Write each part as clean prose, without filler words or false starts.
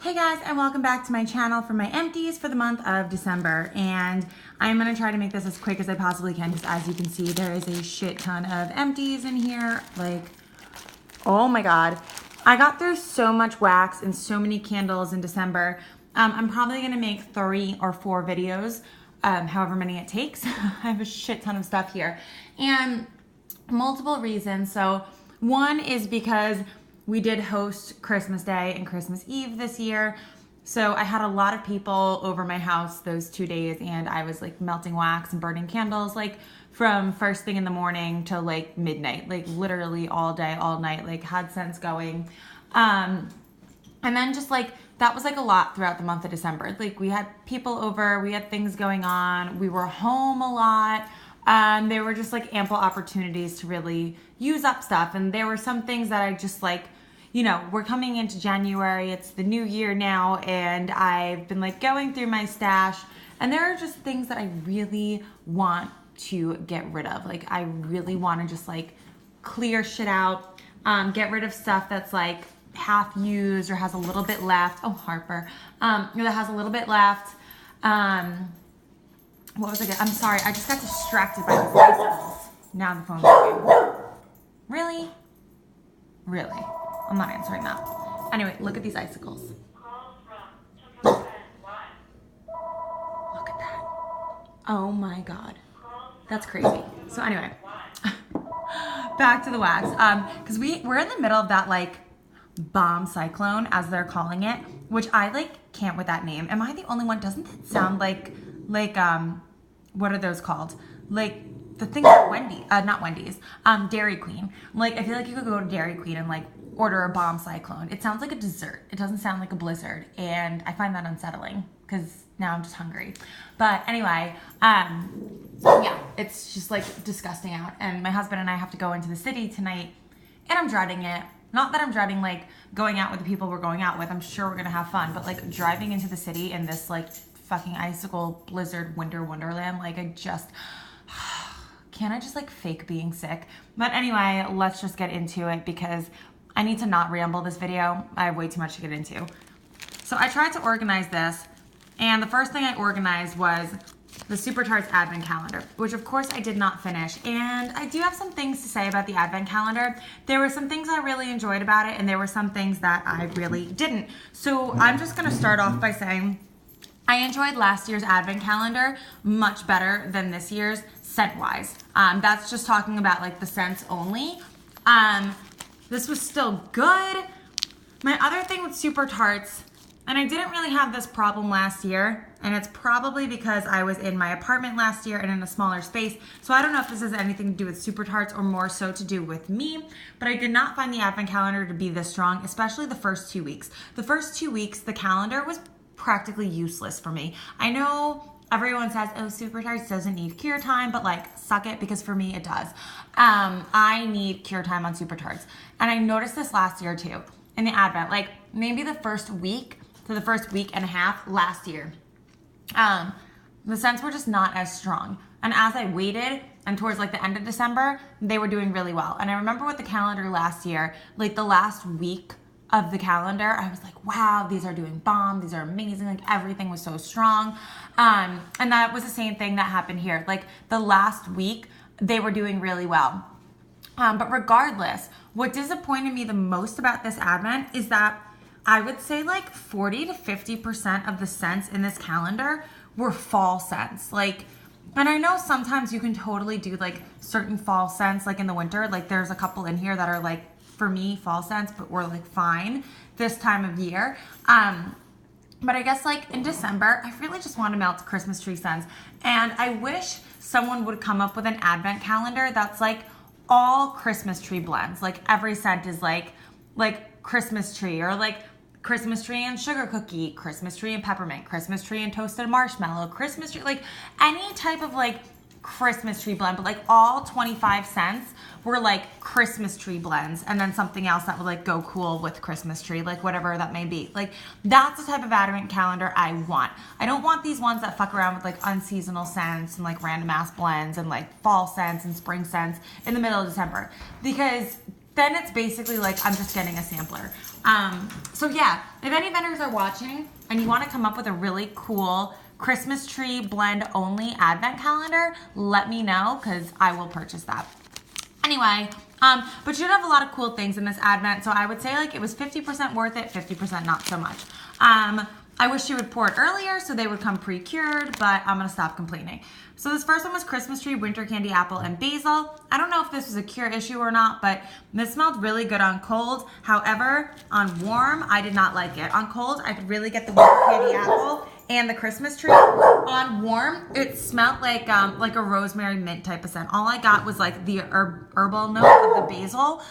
Hey guys, and welcome back to my channel for my empties for the month of December. And I'm gonna try to make this as quick as I possibly can because as you can see, there is a shit ton of empties in here. Like, oh my God. I got through so much wax and so many candles in December. I'm probably gonna make 3 or 4 videos, however many it takes. I have a shit ton of stuff here. And multiple reasons. So one is because we did host Christmas Day and Christmas Eve this year. So I had a lot of people over my house those 2 days and I was like melting wax and burning candles like from first thing in the morning to like midnight, like literally all day, all night, like had scents going. And then just like, that was like a lot throughout the month of December. Like we had people over, we had things going on, we were home a lot. There were just like ample opportunities to really use up stuff. And there were some things that I just like, you know, we're coming into January, it's the new year now, and I've been like going through my stash, and there are just things that I really want to get rid of. Like I really want to just like clear shit out, get rid of stuff that's like half used or has a little bit left. Oh, Harper. That has a little bit left. What was I getting? I'm sorry, I just got distracted by the icicles. Now the phone's ringing. Really? Really? I'm not answering that. Anyway, look at these icicles. Look at that. Oh my God. That's crazy. So anyway, back to the wax. Because we're in the middle of that like bomb cyclone, as they're calling it, which I like can't with that name. Am I the only one? Doesn't it sound like what are those called? Like the things at Wendy's, not Wendy's, Dairy Queen. Like I feel like you could go to Dairy Queen and like order a bomb cyclone. It sounds like a dessert. It doesn't sound like a blizzard. And I find that unsettling because now I'm just hungry. But anyway, yeah, it's just like disgusting out. And my husband and I have to go into the city tonight and I'm dreading it. Not that I'm dreading like going out with the people we're going out with. I'm sure we're gonna have fun, but like driving into the city in this like fucking icicle blizzard winter wonderland, like I just, can't I just like fake being sick? But anyway, let's just get into it because I need to not ramble this video. I have way too much to get into. So I tried to organize this, and the first thing I organized was the Super Tarts Advent Calendar, which of course I did not finish. And I do have some things to say about the Advent Calendar. There were some things I really enjoyed about it, and there were some things that I really didn't. So I'm just gonna start off by saying I enjoyed last year's Advent Calendar much better than this year's scent-wise. That's just talking about like the scents only. This was still good. My other thing with Super Tarts, and I didn't really have this problem last year, and it's probably because I was in my apartment last year and in a smaller space, so I don't know if this has anything to do with Super Tarts or more so to do with me, but I did not find the Advent Calendar to be this strong, especially the first 2 weeks. The first 2 weeks, the calendar was practically useless for me. I know everyone says, oh, Super Tarts doesn't need cure time, but like, suck it, because for me, it does. I need cure time on Super Tarts. And I noticed this last year too, in the Advent, like maybe the first week to the first week and a half last year. The scents were just not as strong. And as I waited and towards like the end of December, they were doing really well. And I remember with the calendar last year, like the last week of the calendar, I was like, wow, these are doing bomb. These are amazing. Like everything was so strong. And that was the same thing that happened here. Like the last week, they were doing really well. But regardless, what disappointed me the most about this Advent is that I would say like 40 to 50% of the scents in this calendar were fall scents. Like, and I know sometimes you can totally do like certain fall scents like in the winter. Like there's a couple in here that are like, for me, fall scents, but were like fine this time of year. But I guess like in December, I really just want to melt Christmas tree scents. And I wish someone would come up with an Advent calendar that's like all Christmas tree blends. Like every scent is like Christmas tree, or like Christmas tree and sugar cookie, Christmas tree and peppermint, Christmas tree and toasted marshmallow, Christmas tree, like any type of like Christmas tree blend, but like all 25 cents were like Christmas tree blends, and then something else that would like go cool with Christmas tree, like whatever that may be. Like that's the type of Advent calendar I want. I don't want these ones that fuck around with like unseasonal scents and like random ass blends and like fall scents and spring scents in the middle of December, because then it's basically like I'm just getting a sampler. So yeah, if any vendors are watching and you want to come up with a really cool Christmas tree blend only advent calendar, let me know because I will purchase that. Anyway, but you did have a lot of cool things in this advent, so I would say like it was 50% worth it, 50% not so much. I wish you would pour it earlier so they would come pre-cured, but I'm gonna stop complaining. So this first one was Christmas tree, winter candy apple, and basil. I don't know if this was a cure issue or not, but this smelled really good on cold. However, on warm, I did not like it. On cold, I could really get the winter candy apple and the Christmas tree. On warm, it smelled like a rosemary mint type of scent. All I got was like the herbal note of the basil.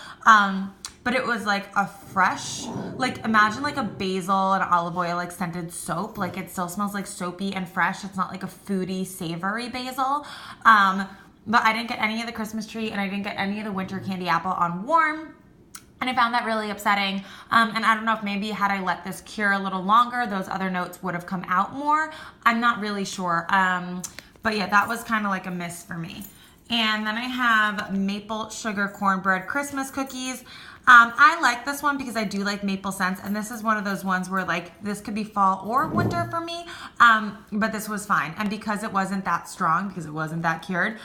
But it was like a fresh, like imagine like a basil and olive oil like scented soap. Like it still smells like soapy and fresh. It's not like a foodie, savory basil. But I didn't get any of the Christmas tree and I didn't get any of the winter candy apple on warm. And I found that really upsetting. And I don't know if maybe had I let this cure a little longer, those other notes would have come out more. I'm not really sure. But yeah, that was kind of like a miss for me. And then I have maple sugar cornbread Christmas cookies. I like this one because I do like maple scents, and this is one of those ones where like this could be fall or winter for me, but this was fine. And because it wasn't that strong, because it wasn't that cured,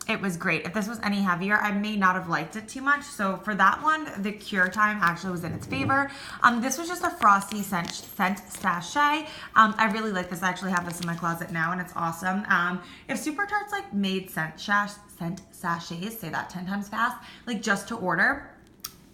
it was great. If this was any heavier, I may not have liked it too much. So for that one, the cure time actually was in its favor. This was just a frosty scent sachet. I really like this. I actually have this in my closet now, and it's awesome. If Super Tarts like made scent sachets, say that 10 times fast, like just to order,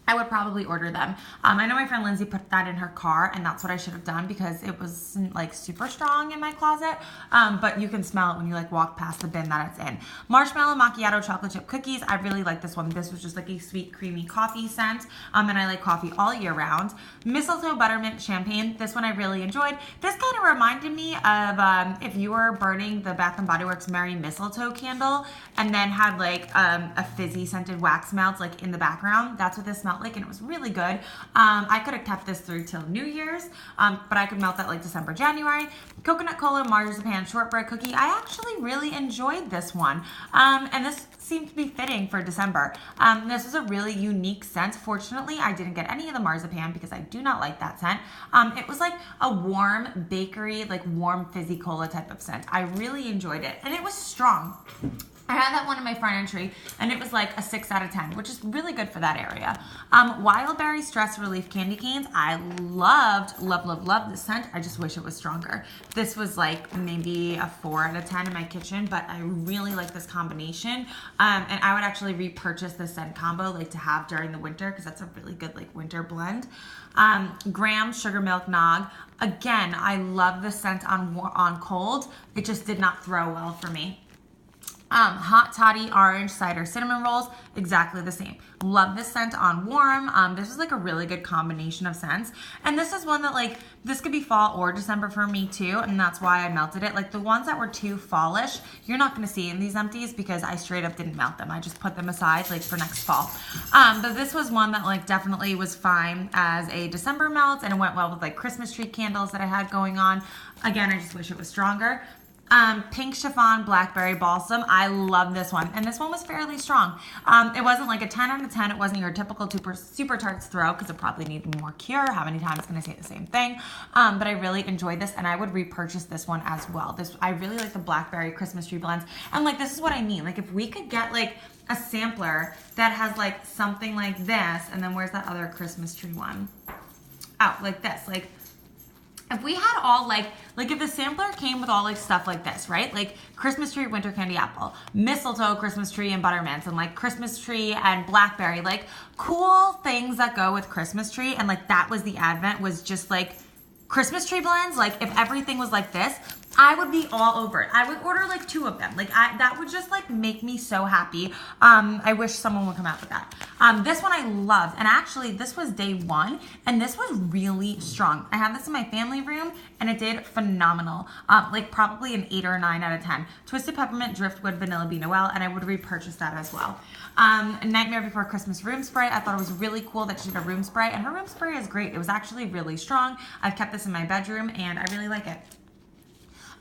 I would probably order them. I know my friend Lindsay put that in her car, and that's what I should have done because it wasn't like super strong in my closet. But you can smell it when you like walk past the bin that it's in. Marshmallow macchiato chocolate chip cookies. I really like this one. This was just like a sweet, creamy coffee scent. And I like coffee all year round. Mistletoe buttermint champagne. This one I really enjoyed. This kind of reminded me of if you were burning the Bath & Body Works Merry Mistletoe candle and then had like a fizzy scented wax melt like in the background. That's what this smelled like, and it was really good. I could have kept this through till New Year's, but I could melt that like December, January. Coconut cola marzipan shortbread cookie. I actually really enjoyed this one, and this seemed to be fitting for December. This was a really unique scent. Fortunately, I didn't get any of the marzipan because I do not like that scent. It was like a warm bakery, like warm fizzy cola type of scent. I really enjoyed it, and it was strong. I had that one in my front entry, and it was like a 6 out of 10, which is really good for that area. Wild Berry Stress Relief Candy Canes. I love this scent. I just wish it was stronger. This was like maybe a 4 out of 10 in my kitchen, but I really like this combination. And I would actually repurchase this scent combo like to have during the winter because that's a really good like winter blend. Graham Sugar Milk Nog. Again, I love the scent on cold. It just did not throw well for me. Hot Toddy Orange Cider Cinnamon Rolls, exactly the same. Love this scent on warm. This is like a really good combination of scents. And this is one that like, this could be fall or December for me too, and that's why I melted it. Like the ones that were too fallish, you're not gonna see in these empties because I straight up didn't melt them. I just put them aside like for next fall. But this was one that like definitely was fine as a December melt, and it went well with like Christmas tree candles that I had going on. Again, I just wish it was stronger. Pink Chiffon Blackberry Balsam. I love this one. And this one was fairly strong. It wasn't like a 10 out of 10. It wasn't your typical Super Tarts throw because it probably needed more cure. How many times can I say the same thing? But I really enjoyed this, and I would repurchase this one as well. I really like the Blackberry Christmas tree blends. And like, this is what I mean. Like if we could get like a sampler that has like something like this, and then where's that other Christmas tree one? Oh, like this. Like if we had all like if the sampler came with all like stuff like this, right? Like Christmas tree, winter candy apple, mistletoe, Christmas tree, and buttermints, and like Christmas tree and blackberry, like cool things that go with Christmas tree. And like that was the advent, was just like Christmas tree blends. Like if everything was like this, I would be all over it. I would order like 2 of them. Like that would just like make me so happy. I wish someone would come out with that. This one I loved, and actually this was day 1, and this was really strong. I had this in my family room, and it did phenomenal. Like probably an 8 or a 9 out of 10. Twisted Peppermint Driftwood Vanilla Bean Noel, and I would repurchase that as well. Nightmare Before Christmas room spray. I thought it was really cool that she did a room spray, and her room spray is great. It was actually really strong. I've kept this in my bedroom, and I really like it.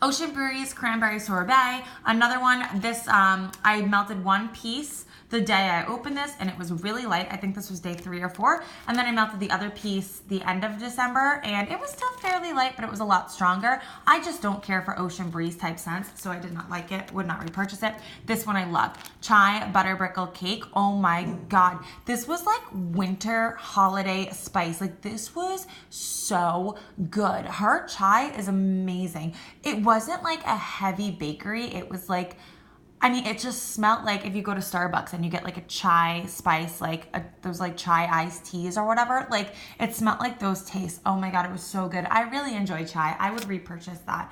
Ocean Breeze Cranberry Sorbet. Another one. This I melted one piece. the day I opened this, and it was really light. I think this was day 3 or 4. And then I melted the other piece the end of December, and it was still fairly light, but it was a lot stronger. I just don't care for ocean breeze type scents, so I did not like it, would not repurchase it. This one I love. Chai Butter Brickle Cake. Oh my God. This was like winter holiday spice. Like, this was so good. Her chai is amazing. It wasn't like a heavy bakery. It was like, I mean, it just smelled like if you go to Starbucks and you get like a chai spice, like those like chai iced teas or whatever, like it smelled like those tastes. Oh my God, it was so good. I really enjoy chai. I would repurchase that.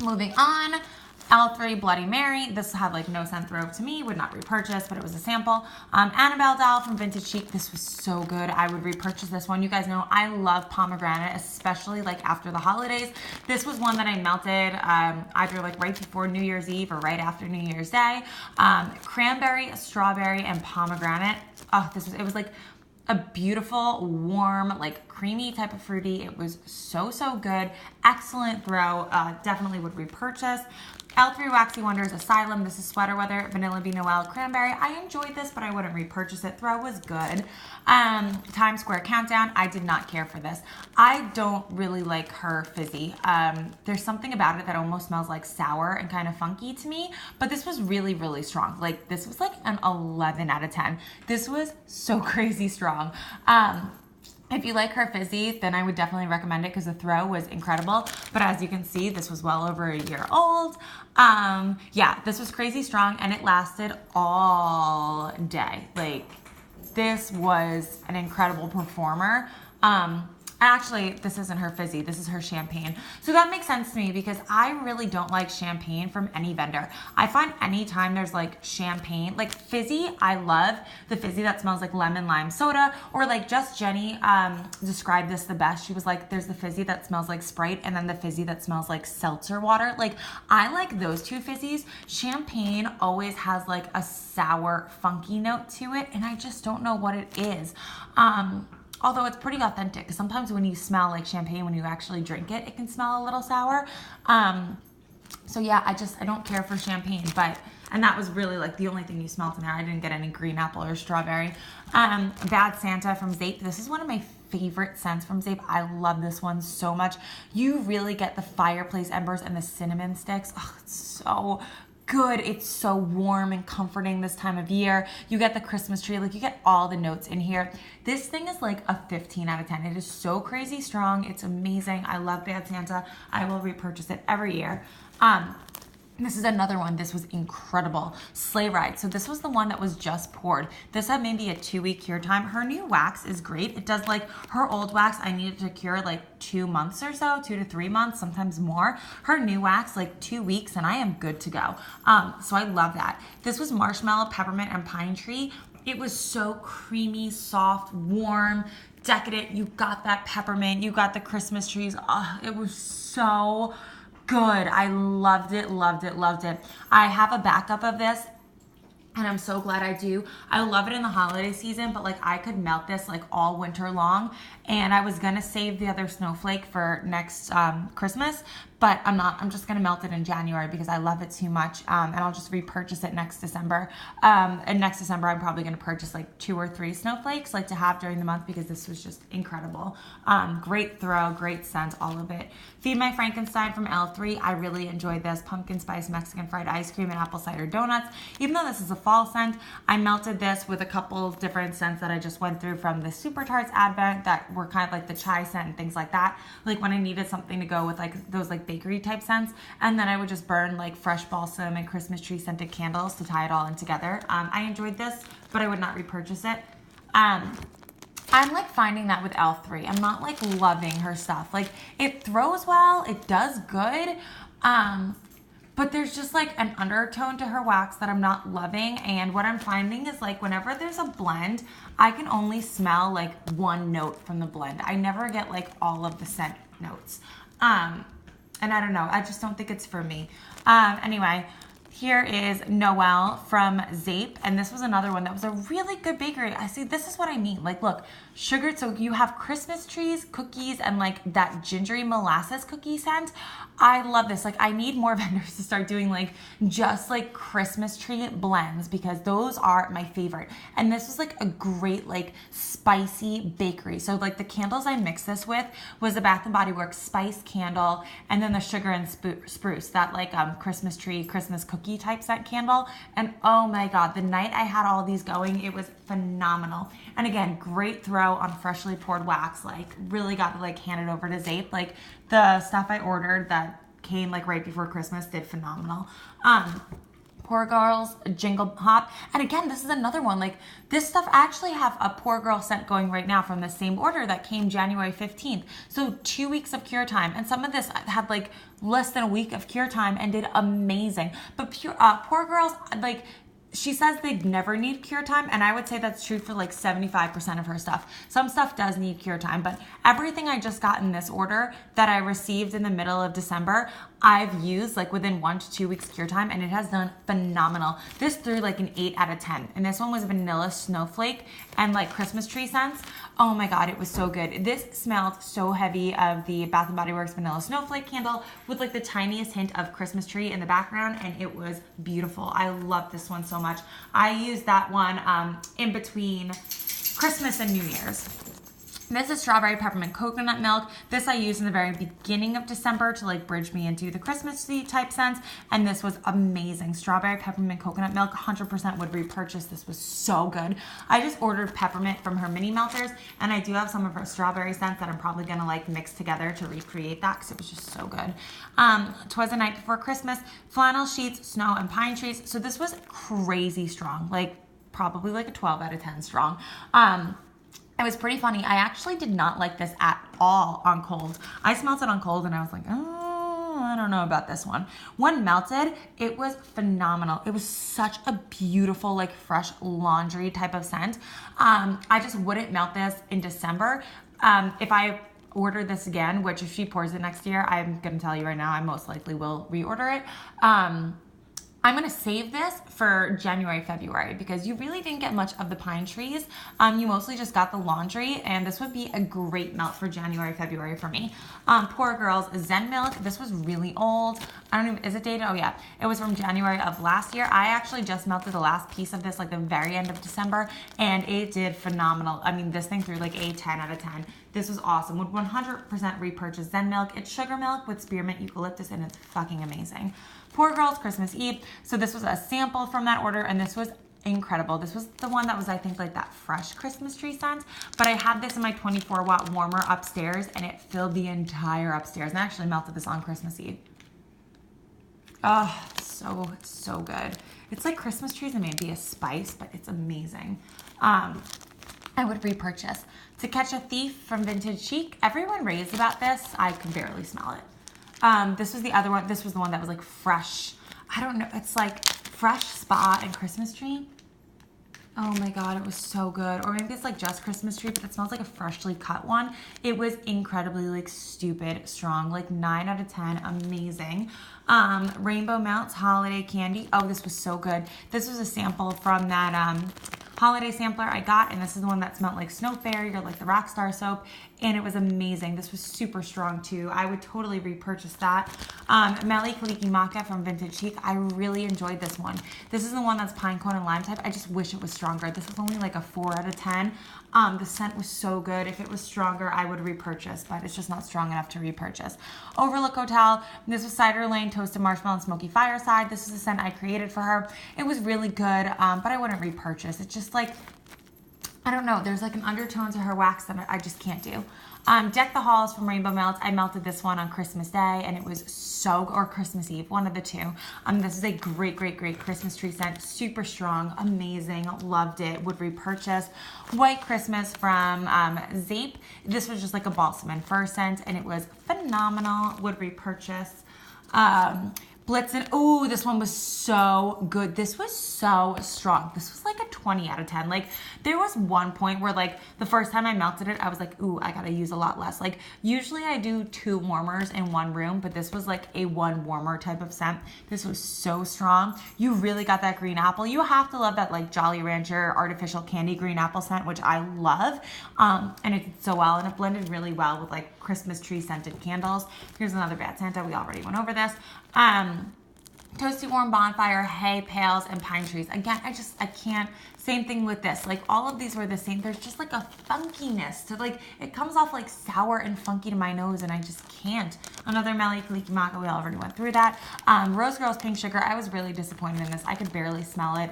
Moving on. L3 Bloody Mary. This had like no scent throw to me, would not repurchase, but it was a sample. Annabelle doll from Vintage Chic. This was so good. I would repurchase this one. You guys know I love pomegranate, especially like after the holidays. This was one that I melted either like right before New Year's Eve or right after New Year's Day. Cranberry, strawberry, and pomegranate. Oh, it was like a beautiful, warm, like creamy type of fruity. It was so good. Excellent throw. Definitely would repurchase. L3 Waxy Wonders Asylum. This is Sweater Weather, Vanilla Bean Noel, Cranberry. I enjoyed this, but I wouldn't repurchase it. Throw was good. Times Square Countdown. I did not care for this. I don't really like her fizzy. There's something about it that almost smells like sour and kind of funky to me, but this was really strong. Like, this was like an 11 out of 10. This was so crazy strong. If you like her fizzy, then I would definitely recommend it because the throw was incredible. But as you can see, this was well over a year old. Yeah, this was crazy strong and it lasted all day. Like, this was an incredible performer. Actually, this isn't her fizzy, this is her champagne. So that makes sense to me because I really don't like champagne from any vendor. I find anytime there's like champagne, like fizzy, I love the fizzy that smells like lemon lime soda, or like Just Jenny described this the best. She was like, there's the fizzy that smells like Sprite and then the fizzy that smells like seltzer water. Like, I like those two fizzies. Champagne always has like a sour, funky note to it, and I just don't know what it is. Although it's pretty authentic, because sometimes when you smell like champagne, when you actually drink it, it can smell a little sour. So yeah, I don't care for champagne, and that was really like the only thing you smelled in there. I didn't get any green apple or strawberry. Bad Santa from Zape. This is one of my favorite scents from Zape. I love this one so much. You really get the fireplace embers and the cinnamon sticks. Oh, it's so good. It's so warm and comforting this time of year. You get the Christmas tree, like you get all the notes in here. This thing is like a 15 out of 10. It is so crazy strong. It's amazing. I love Bad Santa. I will repurchase it every year. This is another one. This was incredible. Sleigh Ride. So this was the one that was just poured. This had maybe a 2-week cure time. Her new wax is great. It does like her old wax. I needed to cure like 2 months or so, 2 to 3 months, sometimes more. Her new wax, like 2 weeks, and I am good to go. So I love that. This was Marshmallow, Peppermint, and Pine Tree. It was so creamy, soft, warm, decadent. You got that peppermint. You got the Christmas trees. Oh, it was so good. I loved it. I have a backup of this, and I'm so glad I do. I love it in the holiday season, but like I could melt this like all winter long, and I was gonna save the other snowflake for next Christmas, but I'm not. I'm just gonna melt it in January because I love it too much, and I'll just repurchase it next December. And next December, I'm probably gonna purchase like 2 or 3 snowflakes, like to have during the month, because this was just incredible. Great throw, great scent, all of it. Feed My Frankenstein from L3. I really enjoyed this. Pumpkin spice Mexican fried ice cream and apple cider donuts. Even though this is a fall scent, I melted this with a couple of different scents that I just went through from the Super Tarts Advent that were kind of like the chai scent and things like that. Like when I needed something to go with like those like bakery type scents, and then I would just burn like fresh balsam and Christmas tree scented candles to tie it all in together. I enjoyed this, but I would not repurchase it. I'm like finding that with L3. I'm not like loving her stuff. Like it throws well, it does good, but there's just like an undertone to her wax that I'm not loving. And what I'm finding is like whenever there's a blend, I can only smell like one note from the blend. I never get like all of the scent notes. And I don't know, I just don't think it's for me. Anyway, Here is Noel from Zape, and this was another one that was a really good bakery. I see, this is what I mean. Like, look, sugar, so you have Christmas trees, cookies, and like that gingery molasses cookie scent. I love this. Like, I need more vendors to start doing like just like Christmas tree blends because those are my favorite. And this was like a great like spicy bakery. So like the candles I mixed this with was the Bath and Body Works spice candle, and then the sugar and spruce, that like Christmas tree, Christmas cookie type scent candle. And oh my God, the night I had all these going, it was phenomenal. And again, great throw on freshly poured wax. Like, really got to like hand it over to Zape. Like, the stuff I ordered that came like right before Christmas did phenomenal. Poor Girls Jingle Hop. And again, this is another one. Like, this stuff, I actually have a Poor Girl scent going right now from the same order that came January 15th. So 2 weeks of cure time. And some of this had like less than a week of cure time and did amazing. But Poor Girls, like, she says they'd never need cure time, and I would say that's true for like 75% of her stuff. Some stuff does need cure time, but everything I just got in this order that I received in the middle of December, I've used like within 1 to 2 weeks cure time, and it has done phenomenal. This threw like an 8 out of 10, and this one was vanilla snowflake and like Christmas tree scents. Oh my God, it was so good. This smelled so heavy of the Bath and Body Works vanilla snowflake candle with like the tiniest hint of Christmas tree in the background, and it was beautiful. I love this one so much. I used that one in between Christmas and New Year's. This is strawberry peppermint coconut milk. This I used in the very beginning of December to like bridge me into the Christmassy type scents, and this was amazing. Strawberry peppermint coconut milk, 100% would repurchase. This was so good. I just ordered peppermint from her mini melters, and I do have some of her strawberry scents that I'm probably gonna like mix together to recreate that because it was just so good. 'Twas the Night Before Christmas, flannel sheets, snow and pine trees. So this was crazy strong, like probably like a 12 out of 10 strong. It was pretty funny. I actually did not like this at all on cold. I smelled it on cold and I was like, oh, I don't know about this one. When melted, it was phenomenal. It was such a beautiful, like fresh laundry type of scent. I just wouldn't melt this in December. If I order this again, which if she pours it next year, I'm gonna tell you right now, I most likely will reorder it. I'm going to save this for January, February because you really didn't get much of the pine trees. You mostly just got the laundry, and this would be a great melt for January, February for me. Poor Girls Zen Milk. This was really old. I don't even, is it dated? Oh yeah. It was from January of last year. I actually just melted the last piece of this like the very end of December, and it did phenomenal. I mean, this thing threw like a 10 out of 10. This was awesome. Would 100% repurchase Zen Milk. It's sugar milk with spearmint eucalyptus, and it's fucking amazing. Poor Girls Christmas Eve. So this was a sample from that order, and this was incredible. This was the one that was, I think, like that fresh Christmas tree scent, but I had this in my 24-watt warmer upstairs, and it filled the entire upstairs, and I actually melted this on Christmas Eve. Oh, so good. It's like Christmas trees and maybe a spice, but it's amazing. I would repurchase. To Catch a Thief from Vintage Chic. Everyone raves about this. I can barely smell it. This was the other one. This was the one that was like fresh. I don't know. It's like fresh spa and Christmas tree. Oh my God, it was so good. Or maybe it's like just Christmas tree, but it smells like a freshly cut one. It was incredibly like stupid strong, like 9 out of 10, amazing. Rainbow Mounts Holiday Candy. Oh, this was so good. This was a sample from that holiday sampler I got, and this is the one that smelled like Snow Fairy or like the Rockstar soap, and it was amazing. This was super strong too. I would totally repurchase that. Meli Kaliki Maca from Vintage Chic. I really enjoyed this one. This is the one that's pine cone and lime type. I just wish it was stronger. This is only like a 4 out of 10. The scent was so good. If it was stronger, I would repurchase, but it's just not strong enough to repurchase. Overlook Hotel. This was Cider Lane Toasted Marshmallow and Smoky Fireside. This is a scent I created for her. It was really good, but I wouldn't repurchase. It's just like, I don't know. There's like an undertone to her wax that I just can't do. Deck the Halls from Rainbow Melts. I melted this one on Christmas Day, and it was so, or Christmas Eve, one of the two. This is a great Christmas tree scent. Super strong, amazing, loved it, would repurchase. White Christmas from Zape. This was just like a balsam and fir scent, and it was phenomenal, would repurchase. Blitzen. Oh, this one was so good. This was so strong. This was like a 20 out of 10. Like there was one point where like the first time I melted it, I was like, ooh, I gotta use a lot less. Like usually I do 2 warmers in one room, but this was like a 1 warmer type of scent. This was so strong. You really got that green apple. You have to love that like Jolly Rancher artificial candy green apple scent, which I love. And it did so well, and it blended really well with like Christmas tree scented candles. Here's another Bad Santa. We already went over this. Toasty warm bonfire, hay, pails, and pine trees. Again, I can't. Same thing with this. Like all of these were the same. There's just like a funkiness to like, it comes off like sour and funky to my nose, and I just can't. Another Meli Kaliki Maka, we already went through that. Rose Girls Pink Sugar, I was really disappointed in this. I could barely smell it.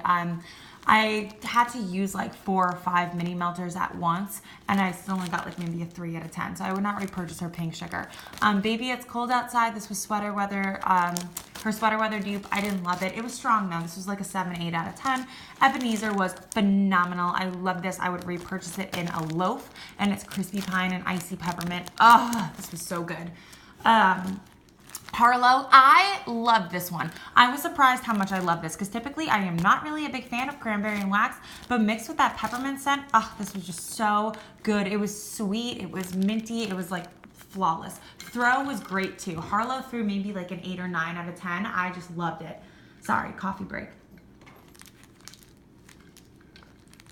I had to use like 4 or 5 mini melters at once, and I still only got like maybe a 3 out of 10. So I would not repurchase her Pink Sugar. Baby, It's Cold Outside. This was Sweater Weather. Her Sweater Weather dupe. I didn't love it. It was strong though. This was like a 7, 8 out of 10. Ebenezer was phenomenal. I love this. I would repurchase it in a loaf, and it's crispy pine and icy peppermint. Oh, this was so good. Harlow, I love this one. I was surprised how much I love this because typically I am not really a big fan of cranberry and wax, but mixed with that peppermint scent, oh, this was just so good. It was sweet, it was minty, it was like flawless. Throw was great too. Harlow threw maybe like an 8 or 9 out of 10. I just loved it. Sorry, coffee break.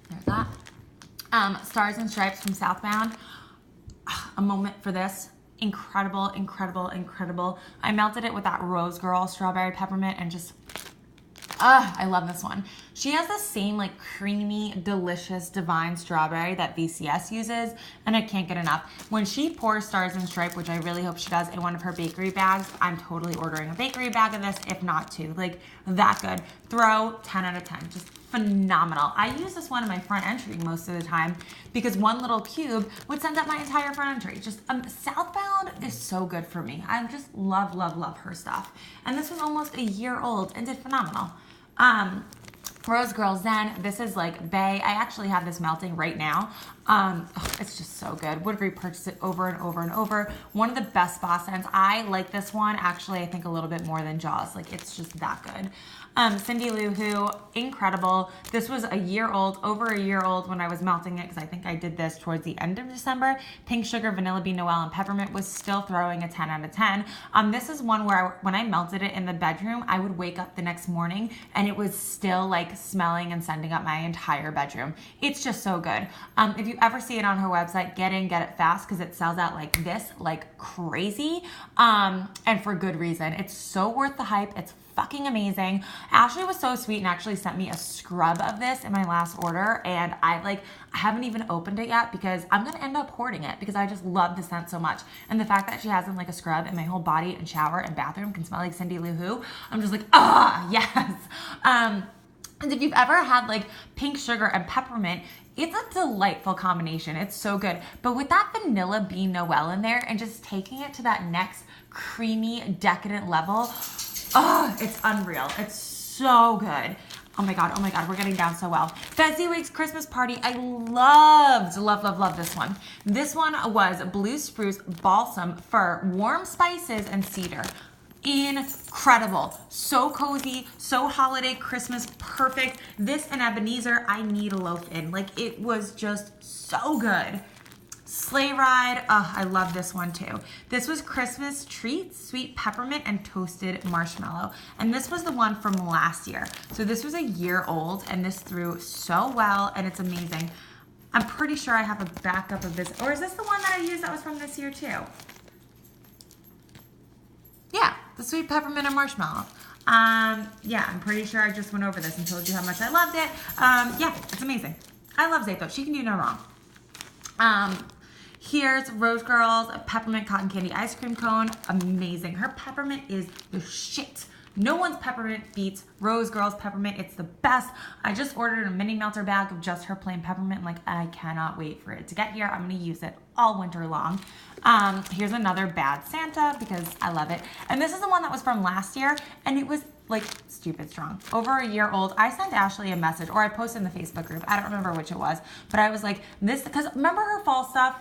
There's that. Stars and Stripes from Southbound. A moment for this. Incredible, incredible, incredible. I melted it with that Rose Girl strawberry peppermint and just, I love this one. She has the same like creamy, delicious, divine strawberry that VCS uses, and I can't get enough. When she pours Stars and Stripe, which I really hope she does, in one of her bakery bags, I'm totally ordering a bakery bag of this, if not 2. Like, that good. Throw, 10 out of 10. Just phenomenal. I use this one in my front entry most of the time because one little cube would send up my entire front entry. Just Southbound is so good for me. I just love, love, love her stuff. And this was almost a year old and did phenomenal. Rose Girl Zen, this is like Bay. I actually have this melting right now. It's just so good. Would repurchase it over and over and over. One of the best spa scents. I like this one actually, I think a little bit more than Jaws. Like it's just that good. Cindy Lou Who, incredible. This was a year old, over a year old when I was melting it because I think I did this towards the end of December. Pink Sugar, Vanilla Bean, Noel, and Peppermint was still throwing a 10 out of 10. This is one where when I melted it in the bedroom, I would wake up the next morning and it was still like smelling and sending up my entire bedroom. It's just so good. If you ever see it on her website, get it fast because it sells out like this, like crazy, and for good reason. It's so worth the hype. It's fucking amazing. Ashley was so sweet and actually sent me a scrub of this in my last order, and I haven't even opened it yet because I'm gonna end up hoarding it because I just love the scent so much. And the fact that she has like a scrub and my whole body and shower and bathroom can smell like Cindy Lou Who, I'm just like, yes. And if you've ever had like Pink Sugar and Peppermint, it's a delightful combination. It's so good. But with that Vanilla Bean Noel in there and just taking it to that next creamy, decadent level, it's unreal. It's so good. Oh my God, we're getting down so well. Fezziwig's Christmas Party. I love this one. This one was Blue Spruce, Balsam, Fir, Warm Spices, and Cedar. Incredible. So cozy, so holiday, Christmas, perfect. This and Ebenezer, I need a loaf in. Like, it was just so good. Sleigh Ride, I love this one too. This was Christmas Treats, Sweet Peppermint, and Toasted Marshmallow. And this was the one from last year. So this was a year old, and this threw so well, and it's amazing. I'm pretty sure I have a backup of this. Or is this the one that I used that was from this year too? Yeah, the Sweet Peppermint and Marshmallow. Yeah, I'm pretty sure I just went over this and told you how much I loved it. Yeah, it's amazing. I love Zayto. She can do no wrong. Here's Rose Girls Peppermint Cotton Candy Ice Cream Cone. Amazing. Her peppermint is the shit. No one's peppermint beats Rose Girls Peppermint. It's the best. I just ordered a mini melter bag of just her plain peppermint. Like, I cannot wait for it to get here. I'm going to use it all winter long. Here's another Bad Santa because I love it. And this is the one that was from last year, and it was like stupid strong. Over a year old. I sent Ashley a message, or I posted in the Facebook group. I don't remember which it was, but I was like, this, because remember her fall stuff?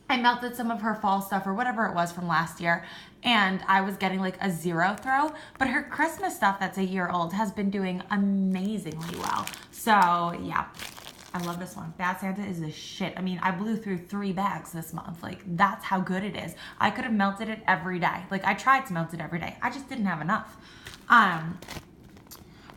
I melted some of her fall stuff or whatever it was from last year, and I was getting like a 0 throw, but her Christmas stuff that's a year old has been doing amazingly well. So yeah, I love this one. Bad Santa is the shit. I mean, I blew through 3 bags this month. Like, that's how good it is. I could have melted it every day. Like, I tried to melt it every day. I just didn't have enough.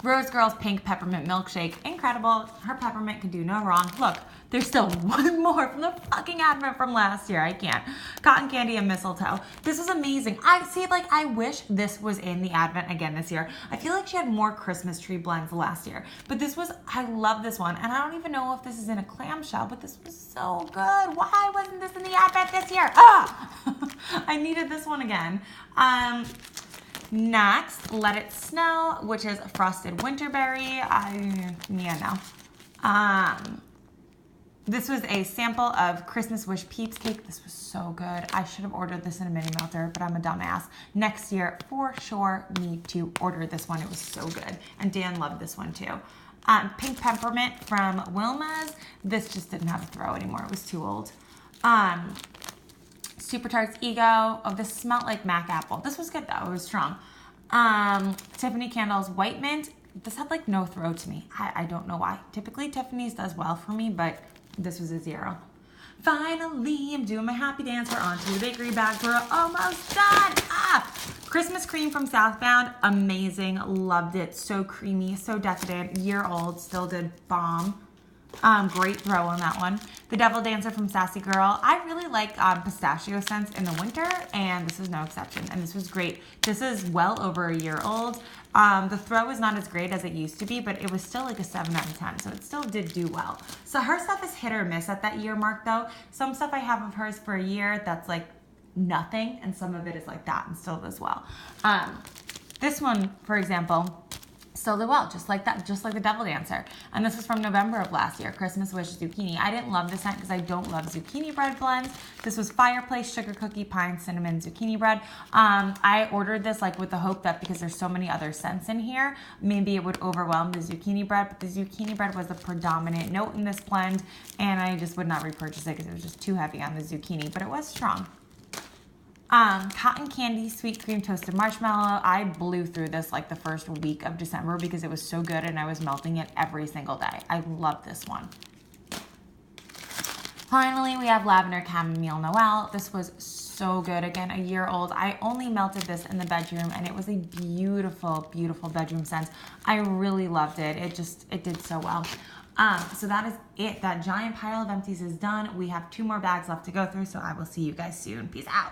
Rose Girl's Pink Peppermint Milkshake. Incredible. Her peppermint can do no wrong. Look, there's still one more from the fucking advent from last year. I can't. Cotton Candy and Mistletoe. This was amazing. I see, like, I wish this was in the advent again this year. I feel like she had more Christmas tree blends last year. But this was, I love this one. And I don't even know if this is in a clamshell, but this was so good. Why wasn't this in the advent this year? Ah! I needed this one again. Next, Let It Snow, which is Frosted Winterberry. This was a sample of Christmas Wish Peeps Cake. This was so good. I should have ordered this in a mini melter, but I'm a dumbass. Next year, for sure, need to order this one. It was so good. And Dan loved this one too. Pink Peppermint from Wilma's. This just didn't have a throw anymore. It was too old. Super Tarts Ego. Oh, this smelled like Mac Apple. This was good though. It was strong. Tiffany Candles White Mint. This had like no throw to me. I don't know why. Typically Tiffany's does well for me, but this was a 0. Finally, I'm doing my happy dance. We're on to the bakery bag. We're almost done. Christmas cream from Southbound. Amazing. Loved it. So creamy, so decadent. Year old. Still did bomb. Great throw on that one. The Devil Dancer from Sassy Girl. I really like pistachio scents in the winter, and this was no exception. And this was great. This is well over a year old. The throw is not as great as it used to be, but it was still like a 7 out of 10, so it still did do well. So her stuff is hit or miss at that year mark, though. Some stuff I have of hers for a year that's like nothing, and some of it is like that and still does well. This one, for example, still did well, just like that, just like the Devil Dancer. And this was from November of last year, Christmas Wish Zucchini. I didn't love this scent because I don't love zucchini bread blends. This was Fireplace Sugar Cookie Pine Cinnamon Zucchini Bread. I ordered this like with the hope that because there's so many other scents in here, maybe it would overwhelm the zucchini bread, but the zucchini bread was the predominant note in this blend, and I just would not repurchase it because it was just too heavy on the zucchini, but it was strong. Cotton Candy Sweet Cream Toasted Marshmallow. I blew through this like the first week of December because it was so good and I was melting it every single day. I love this one. Finally, we have Lavender Chamomile Noel. This was so good. Again, a year old. I only melted this in the bedroom and it was a beautiful, beautiful bedroom scent. I really loved it. It did so well. So that is it. That giant pile of empties is done. We have 2 more bags left to go through, so I will see you guys soon. Peace out.